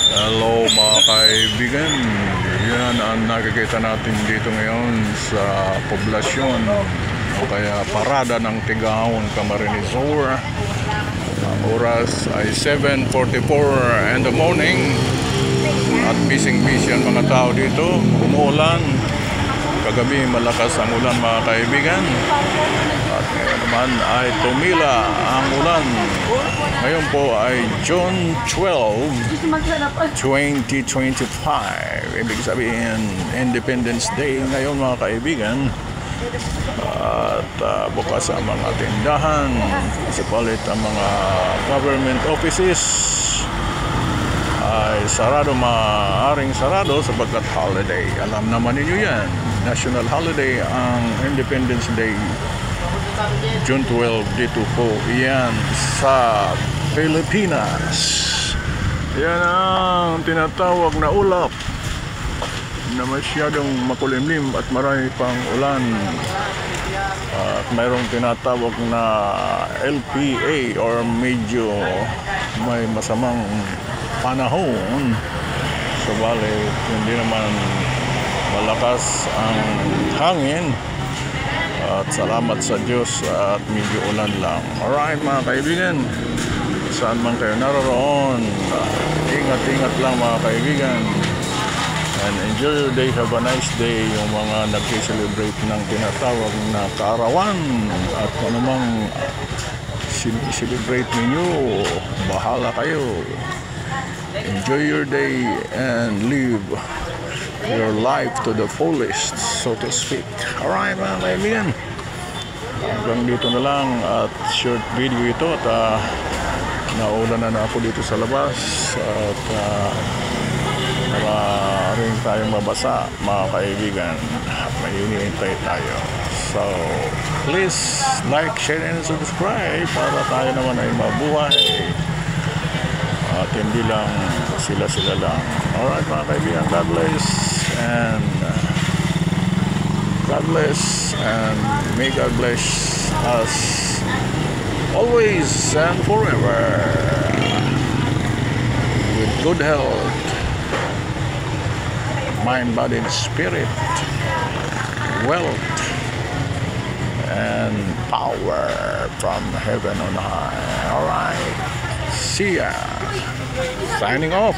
Hello mga kaibigan, yan ang nakikita natin dito ngayon sa poblasyon o kaya parada ng Tigahon, Camarines Sur. Ang oras ay 7:44 in the morning at busy-busy ang mga tao dito. Umuulan, kagabi malakas ang ulan mga kaibigan, at ngayon naman ay tumila ang ulan. Ngayon po ay June 12, 2025. Ibig sabihin Independence Day ngayon mga kaibigan. At bukas ang mga tindahan, subalit ang mga government offices ay sarado, maaaring sarado sapagkat holiday. Alam naman ninyo yan, national holiday ang Independence Day, June 12 dito po yan sa Pilipinas. Yan ang tinatawag na ulap na masyadong makulimlim at marami pang ulan. At mayroong tinatawag na LPA or medyo may masamang panahon. Subalit hindi naman malakas ang hangin. At salamat sa Diyos at medyo ulan lang. Alright mga kaibigan, saan man kayo naroon, ingat-ingat lang mga kaibigan. And enjoy your day, have a nice day. Yung mga nag-celebrate ng tinatawag na kaarawan at anumang celebrate ninyo, bahala kayo. Enjoy your day and live your life to the fullest, so to speak. Alright mga kaibigan, hanggang dito na lang at short video ito. At naulan na ako dito sa labas at maaaring tayong mabasa mga kaibigan. May hinihintay tayo. So please like, share and subscribe para tayo naman ay mabuhay at hindi lang sila lang. Alright mga kaibigan, God bless and may God bless us always and forever with good health, mind, body and spirit, wealth and power from heaven on high. Alright, see ya. Signing off.